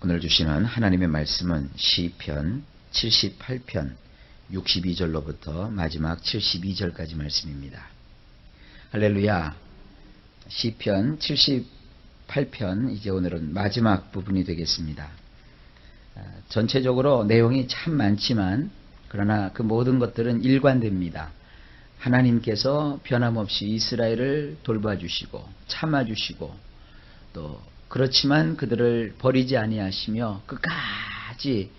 오늘 주시는 하나님의 말씀은 시편 78편 62절로부터 마지막 72절까지 말씀입니다. 할렐루야. 시편 78편 이제 오늘은 마지막 부분이 되겠습니다. 전체적으로 내용이 참 많지만 그러나 그 모든 것들은 일관됩니다. 하나님께서 변함없이 이스라엘을 돌봐주시고 참아주시고 또 그렇지만 그들을 버리지 아니하시며 끝까지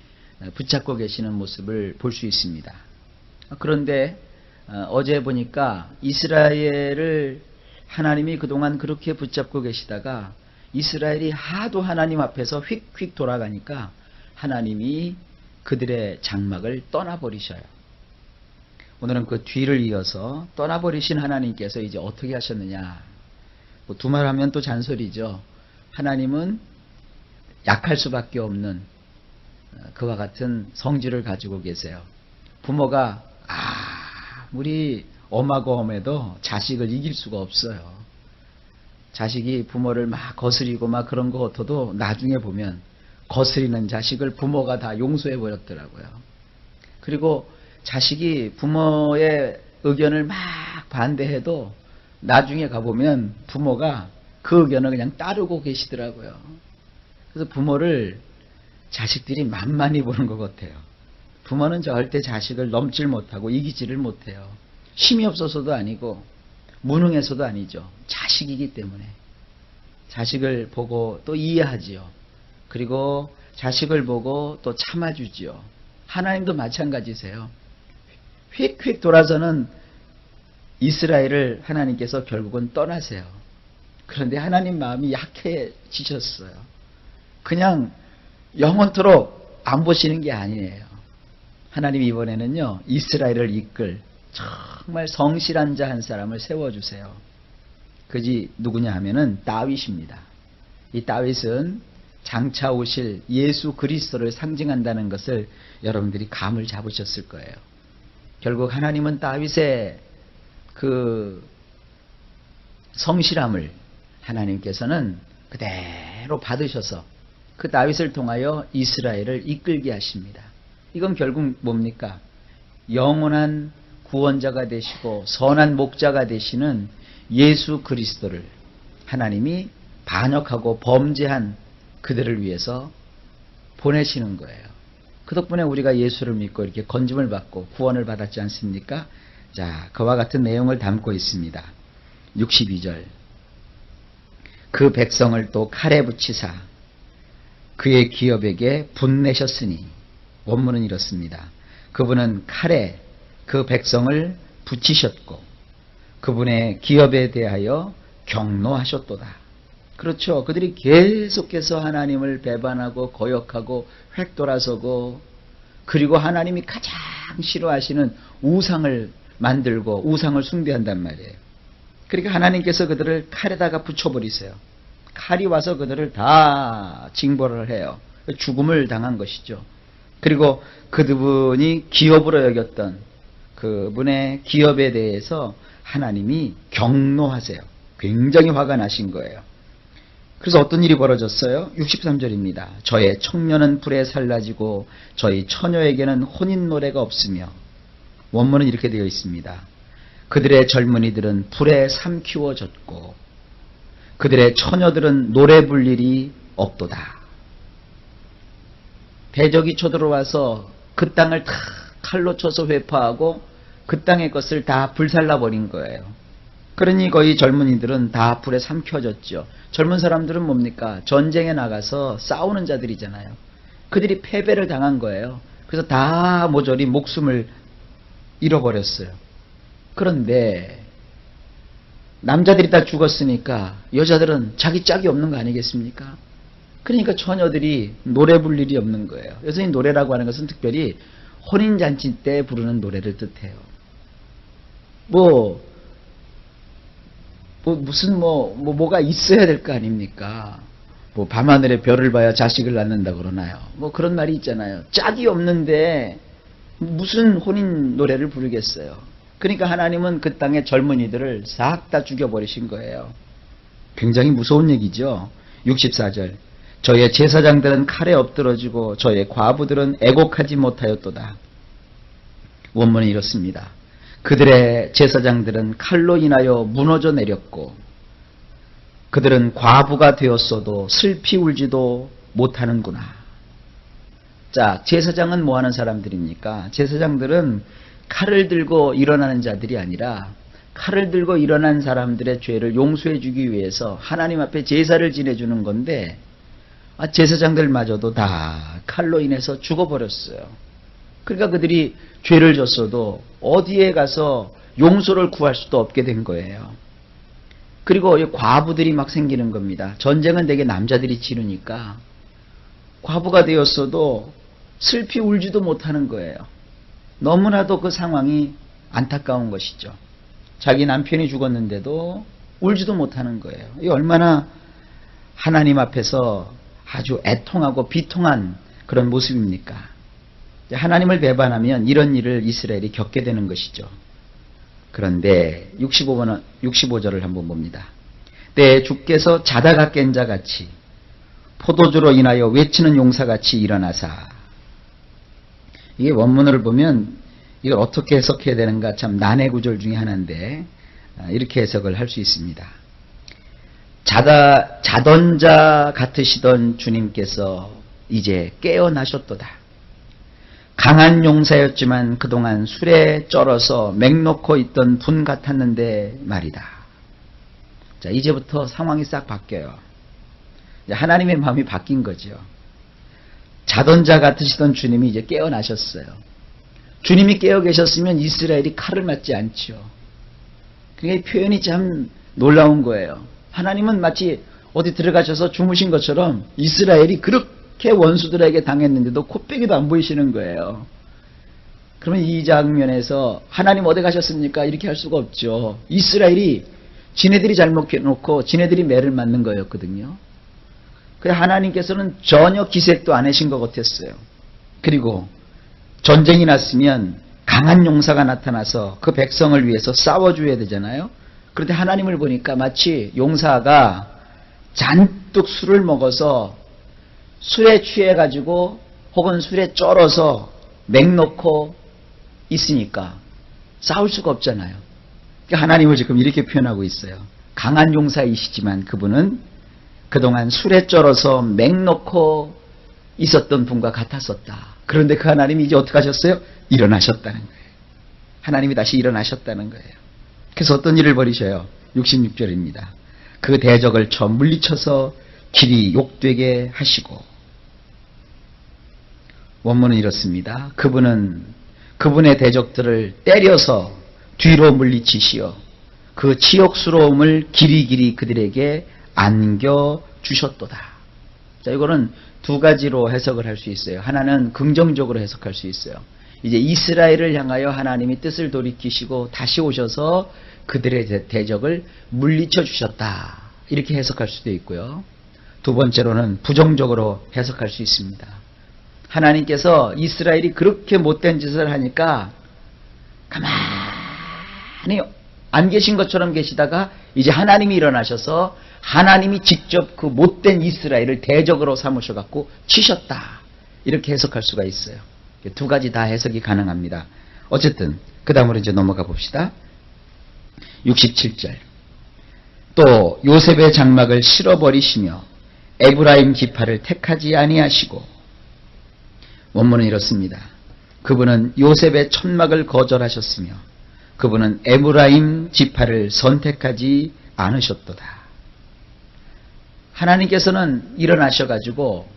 붙잡고 계시는 모습을 볼 수 있습니다. 그런데 어제 보니까 이스라엘을 하나님이 그동안 그렇게 붙잡고 계시다가 이스라엘이 하도 하나님 앞에서 휙휙 돌아가니까 하나님이 그들의 장막을 떠나버리셔요. 오늘은 그 뒤를 이어서 떠나버리신 하나님께서 이제 어떻게 하셨느냐. 두말하면 또 잔소리죠. 하나님은 약할 수밖에 없는 그와 같은 성질을 가지고 계세요. 부모가 아무리 엄하고 엄해도 자식을 이길 수가 없어요. 자식이 부모를 막 거스리고 막 그런 거 같아도 나중에 보면 거스리는 자식을 부모가 다 용서해 버렸더라고요. 그리고 자식이 부모의 의견을 막 반대해도 나중에 가보면 부모가 그 의견을 그냥 따르고 계시더라고요. 그래서 부모를 자식들이 만만히 보는 것 같아요. 부모는 절대 자식을 넘질 못하고 이기지를 못해요. 힘이 없어서도 아니고 무능해서도 아니죠. 자식이기 때문에. 자식을 보고 또 이해하지요. 그리고 자식을 보고 또 참아주지요. 하나님도 마찬가지세요. 휙휙 돌아서는 이스라엘을 하나님께서 결국은 떠나세요. 그런데 하나님 마음이 약해지셨어요. 그냥 영원토록 안 보시는 게 아니에요. 하나님이 이번에는요, 이스라엘을 이끌 정말 성실한 자 한 사람을 세워주세요. 그지 누구냐 하면은 다윗입니다. 이 다윗은 장차 오실 예수 그리스도를 상징한다는 것을 여러분들이 감을 잡으셨을 거예요. 결국 하나님은 다윗의 그 성실함을 하나님께서는 그대로 받으셔서 그 다윗을 통하여 이스라엘을 이끌게 하십니다. 이건 결국 뭡니까? 영원한 구원자가 되시고 선한 목자가 되시는 예수 그리스도를 하나님이 반역하고 범죄한 그들을 위해서 보내시는 거예요. 그 덕분에 우리가 예수를 믿고 이렇게 건짐을 받고 구원을 받았지 않습니까? 자, 그와 같은 내용을 담고 있습니다. 62절. 그 백성을 또 칼에 붙이사 그의 기업에게 분내셨으니, 원문은 이렇습니다. 그분은 칼에 그 백성을 붙이셨고 그분의 기업에 대하여 경노하셨도다. 그렇죠. 그들이 계속해서 하나님을 배반하고 거역하고 획돌아서고 그리고 하나님이 가장 싫어하시는 우상을 만들고 우상을 숭배한단 말이에요. 그러니까 하나님께서 그들을 칼에다가 붙여버리세요. 칼이 와서 그들을 다 징벌을 해요. 죽음을 당한 것이죠. 그리고 그분이 기업으로 여겼던 그분의 기업에 대해서 하나님이 경노하세요. 굉장히 화가 나신 거예요. 그래서 어떤 일이 벌어졌어요? 63절입니다. 저의 청년은 불에 살라지고 저희 처녀에게는 혼인 노래가 없으며, 원문은 이렇게 되어 있습니다. 그들의 젊은이들은 불에 삼키워졌고 그들의 처녀들은 노래 부를 일이 없도다. 대적이 쳐들어와서 그 땅을 다 칼로 쳐서 회파하고 그 땅의 것을 다 불살라버린 거예요. 그러니 거의 젊은이들은 다 불에 삼켜졌죠. 젊은 사람들은 뭡니까? 전쟁에 나가서 싸우는 자들이잖아요. 그들이 패배를 당한 거예요. 그래서 다 모조리 목숨을 잃어버렸어요. 그런데 남자들이 다 죽었으니까 여자들은 자기 짝이 없는 거 아니겠습니까? 그러니까 처녀들이 노래 부를 일이 없는 거예요. 여전히 노래라고 하는 것은 특별히 혼인잔치 때 부르는 노래를 뜻해요. 뭐가 있어야 될 거 아닙니까? 밤하늘의 별을 봐야 자식을 낳는다 그러나요? 그런 말이 있잖아요. 짝이 없는데 무슨 혼인 노래를 부르겠어요. 그러니까 하나님은 그 땅의 젊은이들을 싹 다 죽여버리신 거예요. 굉장히 무서운 얘기죠. 64절. 저의 제사장들은 칼에 엎드러지고 저의 과부들은 애곡하지 못하였도다. 원문은 이렇습니다. 그들의 제사장들은 칼로 인하여 무너져 내렸고 그들은 과부가 되었어도 슬피 울지도 못하는구나. 자, 제사장은 뭐 하는 사람들입니까? 제사장들은 칼을 들고 일어나는 자들이 아니라 칼을 들고 일어난 사람들의 죄를 용서해 주기 위해서 하나님 앞에 제사를 지내주는 건데 제사장들마저도 다 칼로 인해서 죽어버렸어요. 그러니까 그들이 죄를 졌어도 어디에 가서 용서를 구할 수도 없게 된 거예요. 그리고 과부들이 막 생기는 겁니다. 전쟁은 대개 남자들이 치르니까 과부가 되었어도 슬피 울지도 못하는 거예요. 너무나도 그 상황이 안타까운 것이죠. 자기 남편이 죽었는데도 울지도 못하는 거예요. 이 얼마나 하나님 앞에서 아주 애통하고 비통한 그런 모습입니까? 하나님을 배반하면 이런 일을 이스라엘이 겪게 되는 것이죠. 그런데 65절을 한번 봅니다. 때 주께서 자다가 깬 자같이 포도주로 인하여 외치는 용사같이 일어나사. 이게 원문을 보면 이걸 어떻게 해석해야 되는가 참 난해 구절 중에 하나인데 이렇게 해석을 할 수 있습니다. 자던 자 같으시던 주님께서 이제 깨어나셨도다. 강한 용사였지만 그동안 술에 쩔어서 맹놓고 있던 분 같았는데 말이다. 자, 이제부터 상황이 싹 바뀌어요. 하나님의 마음이 바뀐 거죠. 자던 자 같으시던 주님이 이제 깨어나셨어요. 주님이 깨어 계셨으면 이스라엘이 칼을 맞지 않죠. 그게 표현이 참 놀라운 거예요. 하나님은 마치 어디 들어가셔서 주무신 것처럼 이스라엘이 그렇게 원수들에게 당했는데도 코빼기도 안 보이시는 거예요. 그러면 이 장면에서 하나님 어디 가셨습니까? 이렇게 할 수가 없죠. 이스라엘이 지네들이 잘못해놓고 지네들이 매를 맞는 거였거든요. 그래서 하나님께서는 전혀 기색도 안 하신 것 같았어요. 그리고 전쟁이 났으면 강한 용사가 나타나서 그 백성을 위해서 싸워줘야 되잖아요. 그런데 하나님을 보니까 마치 용사가 잔뜩 술을 먹어서 술에 취해가지고 혹은 술에 쩔어서 맹놓고 있으니까 싸울 수가 없잖아요. 그러니까 하나님을 지금 이렇게 표현하고 있어요. 강한 용사이시지만 그분은 그동안 술에 쩔어서 맹놓고 있었던 분과 같았었다. 그런데 그 하나님이 이제 어떻게 하셨어요? 일어나셨다는 거예요. 하나님이 다시 일어나셨다는 거예요. 그래서 어떤 일을 벌이셔요? 66절입니다. 그 대적을 쳐 물리쳐서 길이 욕되게 하시고. 원문은 이렇습니다. 그분은 그분의 대적들을 때려서 뒤로 물리치시어 그 치욕스러움을 길이길이 그들에게 안겨주셨도다. 자, 이거는 두 가지로 해석을 할 수 있어요. 하나는 긍정적으로 해석할 수 있어요. 이제 이스라엘을 향하여 하나님이 뜻을 돌이키시고 다시 오셔서 그들의 대적을 물리쳐 주셨다. 이렇게 해석할 수도 있고요. 두 번째로는 부정적으로 해석할 수 있습니다. 하나님께서 이스라엘이 그렇게 못된 짓을 하니까 가만히 안 계신 것처럼 계시다가 이제 하나님이 일어나셔서 하나님이 직접 그 못된 이스라엘을 대적으로 삼으셔갖고 치셨다. 이렇게 해석할 수가 있어요. 두 가지 다 해석이 가능합니다. 어쨌든 그 다음으로 이제 넘어가 봅시다. 67절. 또 요셉의 장막을 실어버리시며 에브라임 지파를 택하지 아니하시고. 원문은 이렇습니다. 그분은 요셉의 천막을 거절하셨으며 그분은 에브라임 지파를 선택하지 않으셨도다. 하나님께서는 일어나셔가지고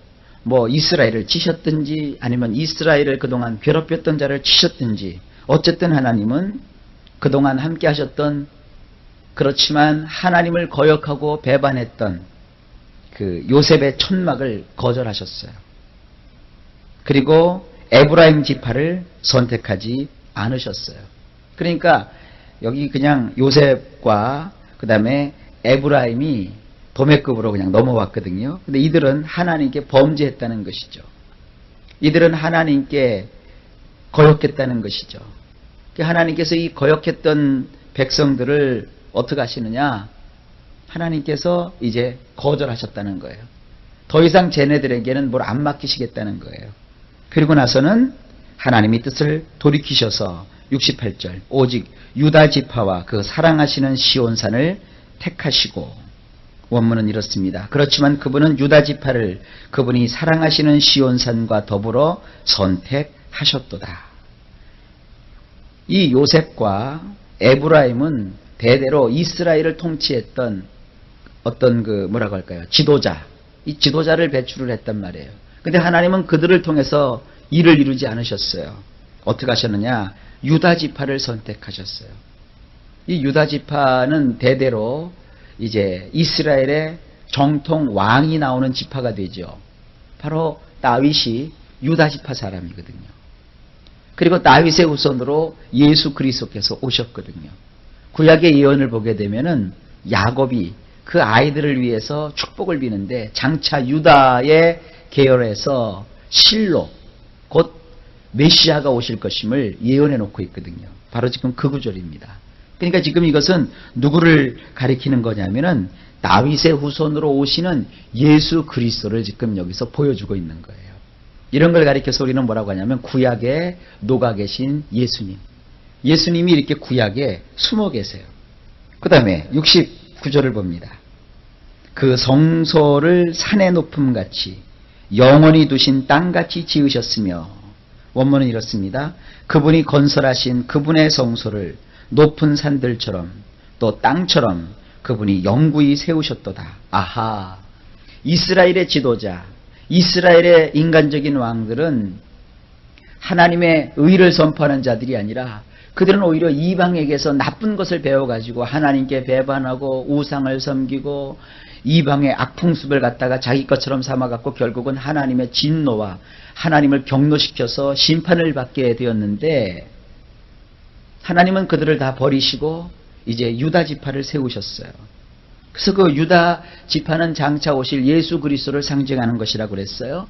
뭐 이스라엘을 치셨든지 아니면 이스라엘을 그동안 괴롭혔던 자를 치셨든지 어쨌든 하나님은 그동안 함께 하셨던 그렇지만 하나님을 거역하고 배반했던 그 요셉의 천막을 거절하셨어요. 그리고 에브라임 지파를 선택하지 않으셨어요. 그러니까 여기 그냥 요셉과 그 다음에 에브라임이 도매급으로 그냥 넘어왔거든요. 근데 이들은 하나님께 범죄했다는 것이죠. 이들은 하나님께 거역했다는 것이죠. 하나님께서 이 거역했던 백성들을 어떻게 하시느냐? 하나님께서 이제 거절하셨다는 거예요. 더 이상 쟤네들에게는 뭘 안 맡기시겠다는 거예요. 그리고 나서는 하나님이 뜻을 돌이키셔서 68절 오직 유다 지파와 그 사랑하시는 시온산을 택하시고, 원문은 이렇습니다. 그렇지만 그분은 유다 지파를 그분이 사랑하시는 시온산과 더불어 선택하셨도다. 이 요셉과 에브라임은 대대로 이스라엘을 통치했던 어떤 뭐라고 할까요? 지도자. 이 지도자를 배출을 했단 말이에요. 근데 하나님은 그들을 통해서 일을 이루지 않으셨어요. 어떻게 하셨느냐? 유다 지파를 선택하셨어요. 이 유다 지파는 대대로 이제 이스라엘의 정통 왕이 나오는 지파가 되죠. 바로 다윗이 유다 지파 사람이거든요. 그리고 다윗의 후손으로 예수 그리스도께서 오셨거든요. 구약의 예언을 보게 되면은 야곱이 그 아이들을 위해서 축복을 비는데 장차 유다의 계열에서 실로 곧 메시아가 오실 것임을 예언해 놓고 있거든요. 바로 지금 그 구절입니다. 그러니까 지금 이것은 누구를 가리키는 거냐면은 다윗의 후손으로 오시는 예수 그리스도를 지금 여기서 보여주고 있는 거예요. 이런 걸 가리켜서 우리는 뭐라고 하냐면 구약에 녹아 계신 예수님. 예수님이 이렇게 구약에 숨어 계세요. 그 다음에 69절을 봅니다. 그 성소를 산의 높음같이 영원히 두신 땅같이 지으셨으며, 원문은 이렇습니다. 그분이 건설하신 그분의 성소를 높은 산들처럼 또 땅처럼 그분이 영구히 세우셨도다. 아하, 이스라엘의 지도자, 이스라엘의 인간적인 왕들은 하나님의 의를 선포하는 자들이 아니라 그들은 오히려 이방에게서 나쁜 것을 배워가지고 하나님께 배반하고 우상을 섬기고 이방의 악풍습을 갖다가 자기 것처럼 삼아갖고 결국은 하나님의 진노와 하나님을 경노시켜서 심판을 받게 되었는데, 하나님은 그들을 다 버리시고 이제 유다 지파를 세우셨어요. 그래서 그 유다 지파는 장차 오실 예수 그리스도를 상징하는 것이라고 그랬어요.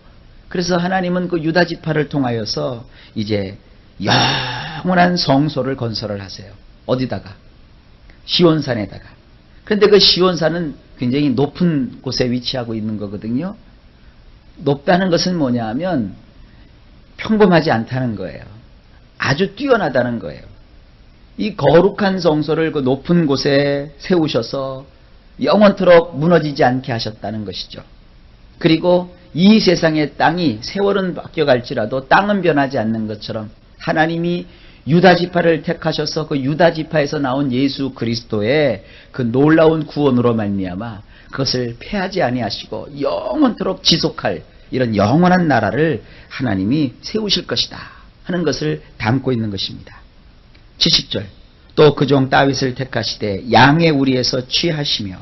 그래서 하나님은 그 유다 지파를 통하여서 이제 영원한 성소를 건설을 하세요. 어디다가? 시온산에다가. 그런데 그 시온산은 굉장히 높은 곳에 위치하고 있는 거거든요. 높다는 것은 뭐냐 하면 평범하지 않다는 거예요. 아주 뛰어나다는 거예요. 이 거룩한 성소를 그 높은 곳에 세우셔서 영원토록 무너지지 않게 하셨다는 것이죠. 그리고 이 세상의 땅이 세월은 바뀌어갈지라도 땅은 변하지 않는 것처럼 하나님이 유다 지파를 택하셔서 그 유다 지파에서 나온 예수 그리스도의 그 놀라운 구원으로 말미암아 그것을 폐하지 아니하시고 영원토록 지속할 이런 영원한 나라를 하나님이 세우실 것이다 하는 것을 담고 있는 것입니다. 70절 또 그 종 다윗을 택하시되 양의 우리에서 취하시며,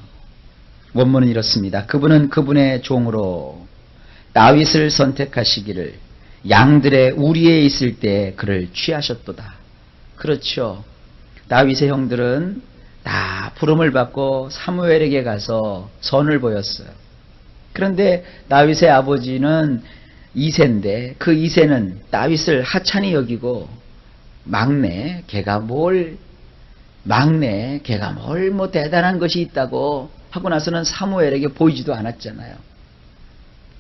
원문은 이렇습니다. 그분은 그분의 종으로 다윗을 선택하시기를 양들의 우리에 있을 때 그를 취하셨도다. 그렇죠. 다윗의 형들은 다 부름을 받고 사무엘에게 가서 선을 보였어요. 그런데 다윗의 아버지는 이새인데 그 이새는 다윗을 하찮이 여기고 막내 걔가 뭘 뭐 대단한 것이 있다고 하고 나서는 사무엘에게 보이지도 않았잖아요.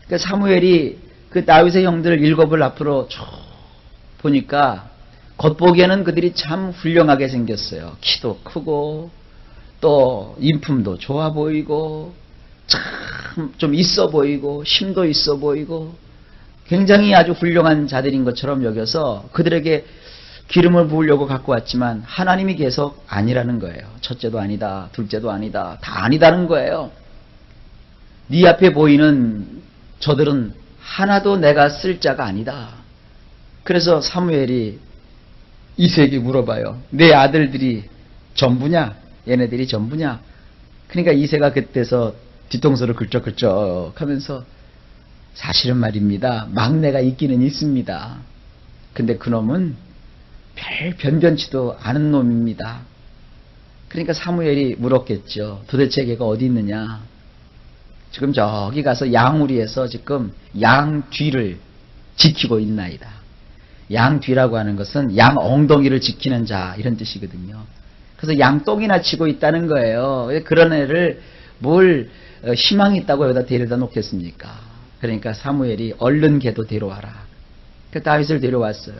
그러니까 사무엘이 그 다윗의 형들 일곱을 앞으로 쭉 보니까 겉보기에는 그들이 참 훌륭하게 생겼어요. 키도 크고 또 인품도 좋아 보이고 참 좀 있어 보이고 힘도 있어 보이고 굉장히 아주 훌륭한 자들인 것처럼 여겨서 그들에게 기름을 부으려고 갖고 왔지만 하나님이 계속 아니라는 거예요. 첫째도 아니다, 둘째도 아니다, 다 아니다는 거예요. 네 앞에 보이는 저들은 하나도 내가 쓸 자가 아니다. 그래서 사무엘이 이새에게 물어봐요. 내 아들들이 전부냐? 얘네들이 전부냐? 그러니까 이새가 그때서 뒤통수를 긁적긁적 하면서 사실은 말입니다. 막내가 있기는 있습니다. 근데 그놈은 별 변변치도 않은 놈입니다. 그러니까 사무엘이 물었겠죠. 도대체 걔가 어디 있느냐? 지금 저기 가서 양우리에서 지금 양 뒤를 지키고 있나이다. 양 뒤라고 하는 것은 양 엉덩이를 지키는 자 이런 뜻이거든요. 그래서 양 똥이나 치고 있다는 거예요. 그런 애를 뭘 희망이 있다고 여기다 데려다 놓겠습니까? 그러니까 사무엘이 얼른 걔도 데려와라. 그 다윗을 데려왔어요.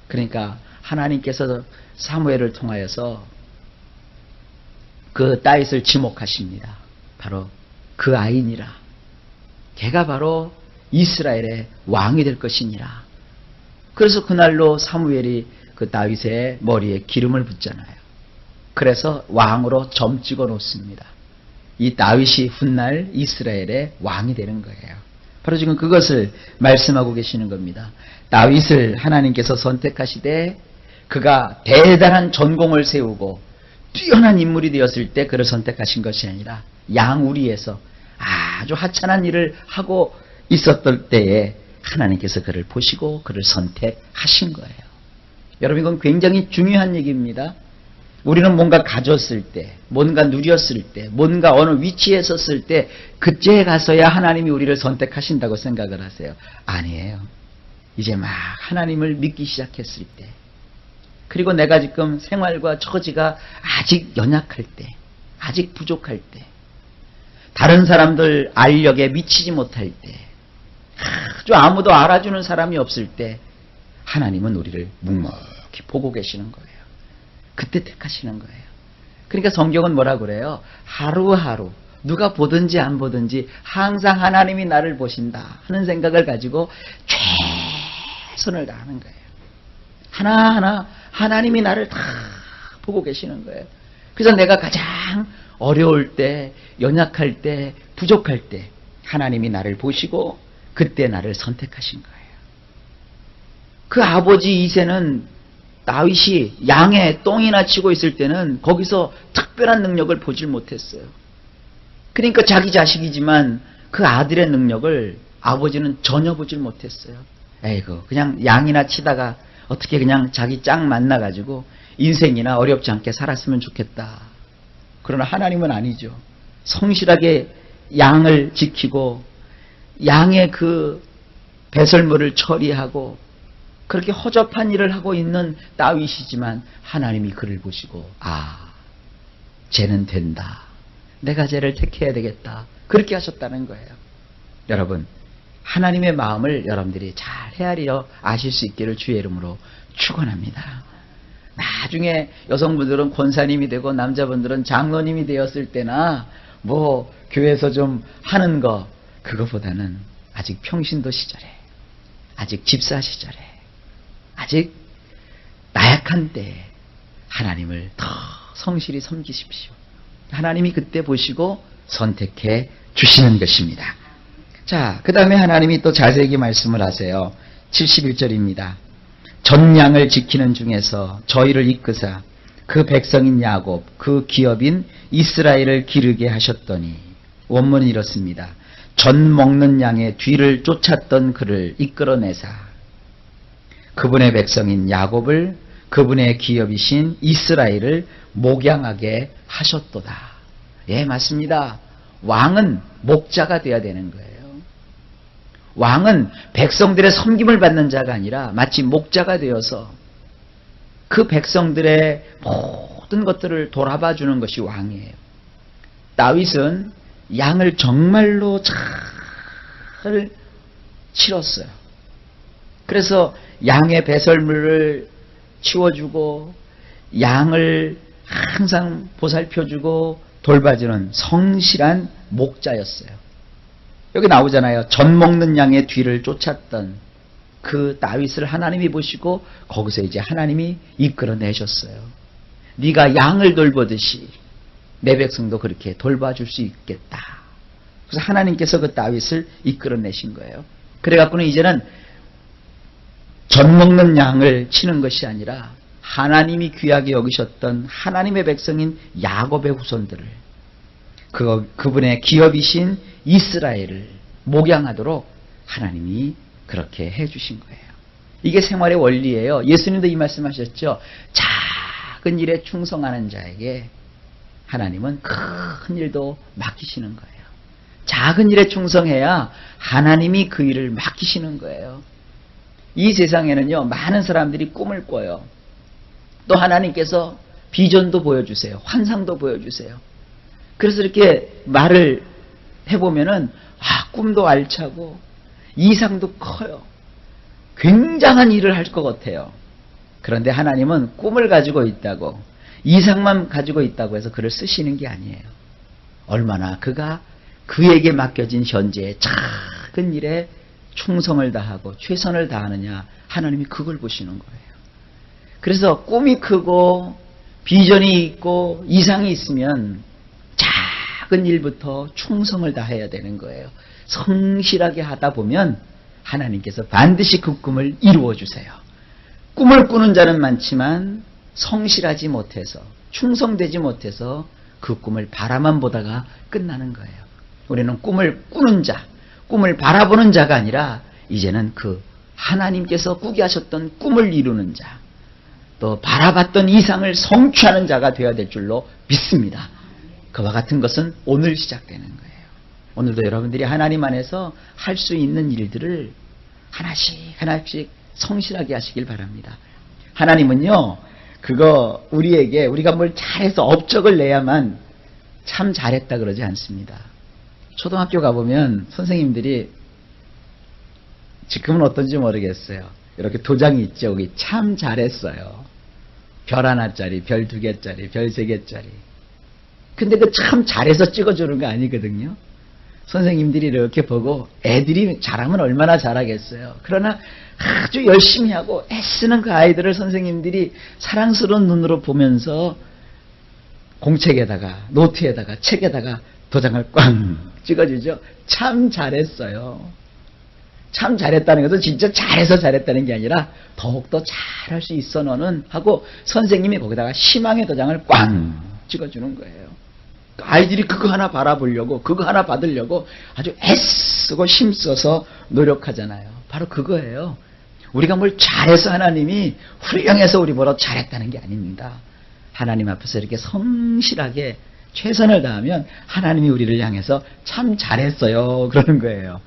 그러니까 하나님께서 사무엘을 통하여서 그 다윗을 지목하십니다. 바로 그 아이니라. 걔가 바로 이스라엘의 왕이 될 것이니라. 그래서 그날로 사무엘이 그 다윗의 머리에 기름을 붓잖아요. 그래서 왕으로 점 찍어 놓습니다. 이 다윗이 훗날 이스라엘의 왕이 되는 거예요. 바로 지금 그것을 말씀하고 계시는 겁니다. 다윗을 하나님께서 선택하시되 그가 대단한 전공을 세우고 뛰어난 인물이 되었을 때 그를 선택하신 것이 아니라 양우리에서 아주 하찮은 일을 하고 있었던 때에 하나님께서 그를 보시고 그를 선택하신 거예요. 여러분, 이건 굉장히 중요한 얘기입니다. 우리는 뭔가 가졌을 때, 뭔가 누렸을 때, 뭔가 어느 위치에 섰을 때 그때에 가서야 하나님이 우리를 선택하신다고 생각을 하세요. 아니에요. 이제 막 하나님을 믿기 시작했을 때, 그리고 내가 지금 생활과 처지가 아직 연약할 때, 아직 부족할 때, 다른 사람들 알력에 미치지 못할 때, 아주 아무도 알아주는 사람이 없을 때 하나님은 우리를 묵묵히 보고 계시는 거예요. 그때 택하시는 거예요. 그러니까 성경은 뭐라 그래요? 하루하루 누가 보든지 안 보든지 항상 하나님이 나를 보신다 하는 생각을 가지고 최선을 다하는 거예요. 하나하나 하나님이 나를 다 보고 계시는 거예요. 그래서 내가 가장 어려울 때, 연약할 때, 부족할 때 하나님이 나를 보시고 그때 나를 선택하신 거예요. 그 아버지 이새는 다윗이 양에 똥이나 치고 있을 때는 거기서 특별한 능력을 보질 못했어요. 그러니까 자기 자식이지만 그 아들의 능력을 아버지는 전혀 보질 못했어요. 에이구, 그냥 양이나 치다가 어떻게 그냥 자기 짝 만나가지고 인생이나 어렵지 않게 살았으면 좋겠다. 그러나 하나님은 아니죠. 성실하게 양을 지키고 양의 그 배설물을 처리하고 그렇게 허접한 일을 하고 있는 다윗이지만 하나님이 그를 보시고 쟤는 된다. 내가 쟤를 택해야 되겠다. 그렇게 하셨다는 거예요. 여러분, 하나님의 마음을 여러분들이 잘 헤아리려 아실 수 있기를 주의 이름으로 축원합니다. 나중에 여성분들은 권사님이 되고 남자분들은 장로님이 되었을 때나 뭐 교회에서 좀 하는 거, 그거보다는 아직 평신도 시절에, 아직 집사 시절에, 아직 나약한 때에 하나님을 더 성실히 섬기십시오. 하나님이 그때 보시고 선택해 주시는 것입니다. 자, 그 다음에 하나님이 또 자세히 말씀을 하세요. 71절입니다. 전양을 지키는 중에서 저희를 이끄사 그 백성인 야곱, 그 기업인 이스라엘을 기르게 하셨더니, 원문은 이렇습니다. 전 먹는 양의 뒤를 쫓았던 그를 이끌어내사 그분의 백성인 야곱을, 그분의 기업이신 이스라엘을 목양하게 하셨도다. 예, 맞습니다. 왕은 목자가 되어야 되는 거예요. 왕은 백성들의 섬김을 받는 자가 아니라 마치 목자가 되어서 그 백성들의 모든 것들을 돌아봐 주는 것이 왕이에요. 다윗은 양을 정말로 잘 치렀어요. 그래서 양의 배설물을 치워주고 양을 항상 보살펴주고 돌봐주는 성실한 목자였어요. 여기 나오잖아요. 전 먹는 양의 뒤를 쫓았던 그 다윗을 하나님이 보시고 거기서 이제 하나님이 이끌어내셨어요. 네가 양을 돌보듯이 내 백성도 그렇게 돌봐줄 수 있겠다. 그래서 하나님께서 그 다윗을 이끌어내신 거예요. 그래갖고는 이제는 전 먹는 양을 치는 것이 아니라 하나님이 귀하게 여기셨던 하나님의 백성인 야곱의 후손들을, 그분의 기업이신 이스라엘을 목양하도록 하나님이 그렇게 해주신 거예요. 이게 생활의 원리예요. 예수님도 이 말씀하셨죠. 작은 일에 충성하는 자에게 하나님은 큰 일도 맡기시는 거예요. 작은 일에 충성해야 하나님이 그 일을 맡기시는 거예요. 이 세상에는요, 많은 사람들이 꿈을 꿔요. 또 하나님께서 비전도 보여주세요. 환상도 보여주세요. 그래서 이렇게 말을 해보면은 꿈도 알차고 이상도 커요. 굉장한 일을 할 것 같아요. 그런데 하나님은 꿈을 가지고 있다고, 이상만 가지고 있다고 해서 그를 쓰시는 게 아니에요. 얼마나 그가 그에게 맡겨진 현재의 작은 일에 충성을 다하고 최선을 다하느냐, 하나님이 그걸 보시는 거예요. 그래서 꿈이 크고 비전이 있고 이상이 있으면 작은 일부터 충성을 다해야 되는 거예요. 성실하게 하다 보면 하나님께서 반드시 그 꿈을 이루어 주세요. 꿈을 꾸는 자는 많지만 성실하지 못해서, 충성되지 못해서 그 꿈을 바라만 보다가 끝나는 거예요. 우리는 꿈을 꾸는 자, 꿈을 바라보는 자가 아니라 이제는 그 하나님께서 꾸게 하셨던 꿈을 이루는 자, 또 바라봤던 이상을 성취하는 자가 되어야 될 줄로 믿습니다. 그와 같은 것은 오늘 시작되는 거예요. 오늘도 여러분들이 하나님 안에서 할 수 있는 일들을 하나씩 하나씩 성실하게 하시길 바랍니다. 하나님은요, 그거 우리가 뭘 잘해서 업적을 내야만 참 잘했다 그러지 않습니다. 초등학교 가보면 선생님들이, 지금은 어떤지 모르겠어요, 이렇게 도장이 있죠. 여기 참 잘했어요. 별 하나짜리, 별 2개짜리, 별 3개짜리. 근데 그 참 잘해서 찍어주는 거 아니거든요. 선생님들이 이렇게 보고 애들이 잘하면 얼마나 잘하겠어요. 그러나 아주 열심히 하고 애쓰는 그 아이들을 선생님들이 사랑스러운 눈으로 보면서 공책에다가, 노트에다가, 책에다가 도장을 꽝 찍어주죠. 참 잘했어요. 참 잘했다는 것은 진짜 잘해서 잘했다는 게 아니라 더욱더 잘할 수 있어 너는 하고 선생님이 거기다가 희망의 도장을 꽝 찍어주는 거예요. 아이들이 그거 하나 바라보려고, 그거 하나 받으려고 아주 애쓰고 힘써서 노력하잖아요. 바로 그거예요. 우리가 뭘 잘해서 하나님이 훌륭해서 우리 보러 잘했다는 게 아닙니다. 하나님 앞에서 이렇게 성실하게 최선을 다하면 하나님이 우리를 향해서 참 잘했어요 그러는 거예요.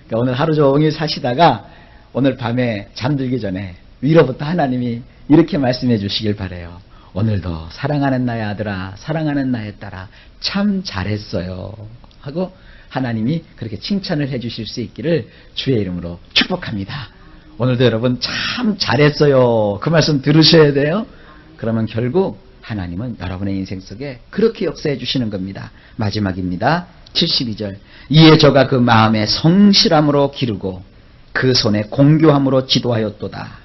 그러니까 오늘 하루 종일 사시다가 오늘 밤에 잠들기 전에 위로부터 하나님이 이렇게 말씀해 주시길 바라요. 오늘도 사랑하는 나의 아들아, 사랑하는 나의 딸아, 참 잘했어요 하고 하나님이 그렇게 칭찬을 해 주실 수 있기를 주의 이름으로 축복합니다. 오늘도 여러분 참 잘했어요 그 말씀 들으셔야 돼요. 그러면 결국 하나님은 여러분의 인생 속에 그렇게 역사해 주시는 겁니다. 마지막입니다. 72절. 이에 저가 그 마음에 성실함으로 기르고 그 손에 공교함으로 지도하였도다.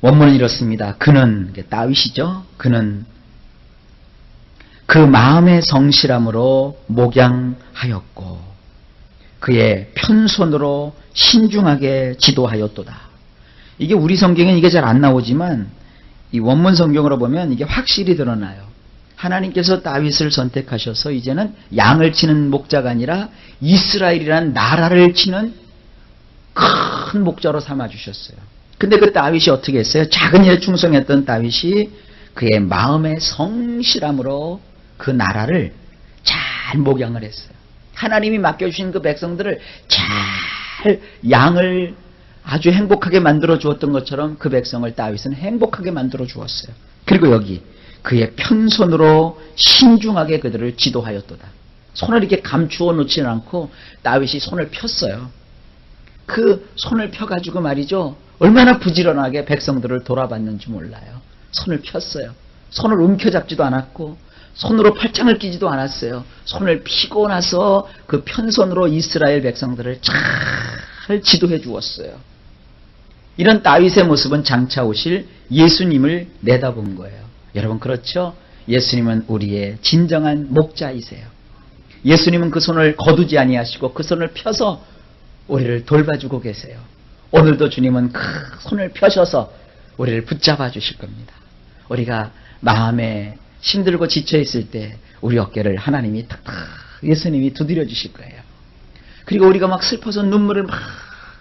원문은 이렇습니다. 그는, 다윗이죠. 그는 그 마음의 성실함으로 목양하였고 그의 편손으로 신중하게 지도하였도다. 이게 우리 성경엔 이게 잘 안 나오지만 이 원문 성경으로 보면 이게 확실히 드러나요. 하나님께서 다윗을 선택하셔서 이제는 양을 치는 목자가 아니라 이스라엘이라는 나라를 치는 큰 목자로 삼아주셨어요. 근데 그 다윗이 어떻게 했어요? 작은 일에 충성했던 다윗이 그의 마음의 성실함으로 그 나라를 잘 목양을 했어요. 하나님이 맡겨주신 그 백성들을 잘 양을 아주 행복하게 만들어 주었던 것처럼 그 백성을 다윗은 행복하게 만들어 주었어요. 그리고 여기 그의 편손으로 신중하게 그들을 지도하였도다. 손을 이렇게 감추어 놓지는 않고 다윗이 손을 폈어요. 그 손을 펴가지고 말이죠, 얼마나 부지런하게 백성들을 돌아봤는지 몰라요. 손을 폈어요. 손을 움켜잡지도 않았고 손으로 팔짱을 끼지도 않았어요. 손을 피고 나서 그 편손으로 이스라엘 백성들을 잘 지도해 주었어요. 이런 다윗의 모습은 장차 오실 예수님을 내다본 거예요. 여러분 그렇죠? 예수님은 우리의 진정한 목자이세요. 예수님은 그 손을 거두지 아니하시고 그 손을 펴서 우리를 돌봐주고 계세요. 오늘도 주님은 그 손을 펴셔서 우리를 붙잡아 주실 겁니다. 우리가 마음에 힘들고 지쳐있을 때 우리 어깨를 하나님이 탁탁 예수님이 두드려 주실 거예요. 그리고 우리가 막 슬퍼서 눈물을 막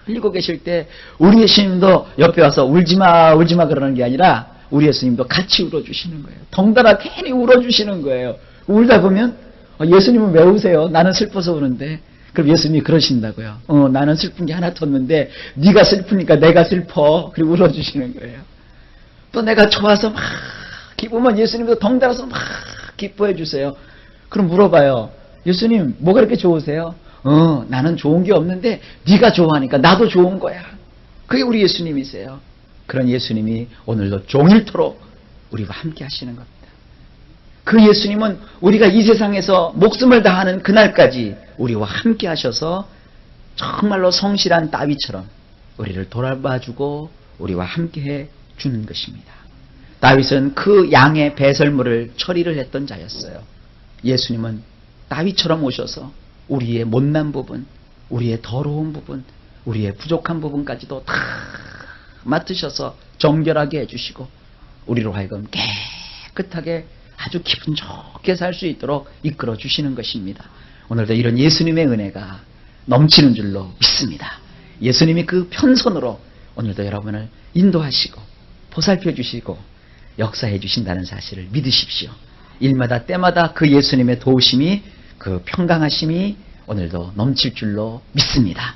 흘리고 계실 때 우리 예수님도 옆에 와서 울지마 울지마 그러는 게 아니라 우리 예수님도 같이 울어주시는 거예요. 덩달아 괜히 울어주시는 거예요. 울다 보면 예수님은 왜 우세요? 나는 슬퍼서 우는데. 그럼 예수님이 그러신다고요. 나는 슬픈 게 하나도 없는데 네가 슬프니까 내가 슬퍼. 그리고 울어주시는 거예요. 또 내가 좋아서 막 기쁘면 예수님도 덩달아서 막 기뻐해 주세요. 그럼 물어봐요. 예수님 뭐가 이렇게 좋으세요? 나는 좋은 게 없는데 네가 좋아하니까 나도 좋은 거야. 그게 우리 예수님이세요. 그런 예수님이 오늘도 종일토록 우리와 함께 하시는 겁니다. 그 예수님은 우리가 이 세상에서 목숨을 다하는 그날까지 우리와 함께 하셔서 정말로 성실한 다윗처럼 우리를 돌아봐주고 우리와 함께해 주는 것입니다. 다윗은 그 양의 배설물을 처리를 했던 자였어요. 예수님은 다윗처럼 오셔서 우리의 못난 부분, 우리의 더러운 부분, 우리의 부족한 부분까지도 다 맡으셔서 정결하게 해주시고 우리로 하여금 깨끗하게 아주 기분 좋게 살 수 있도록 이끌어 주시는 것입니다. 오늘도 이런 예수님의 은혜가 넘치는 줄로 믿습니다. 예수님이 그 편손으로 오늘도 여러분을 인도하시고 보살펴 주시고 역사해 주신다는 사실을 믿으십시오. 일마다 때마다 그 예수님의 도우심이, 그 평강하심이 오늘도 넘칠 줄로 믿습니다.